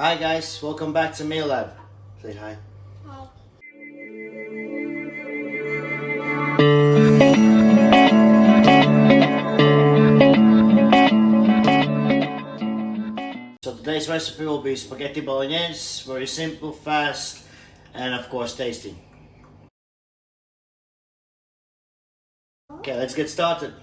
Hi guys, welcome back to Meal Lab. Say hi. Hi. So today's recipe will be spaghetti bolognese, very simple, fast, and of course tasty. Okay, let's get started.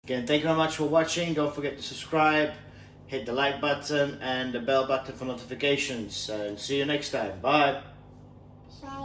Again, thank you very much for watching. Don't forget to subscribe, hit the like button and the bell button for notifications. And see you next time. Bye. Bye.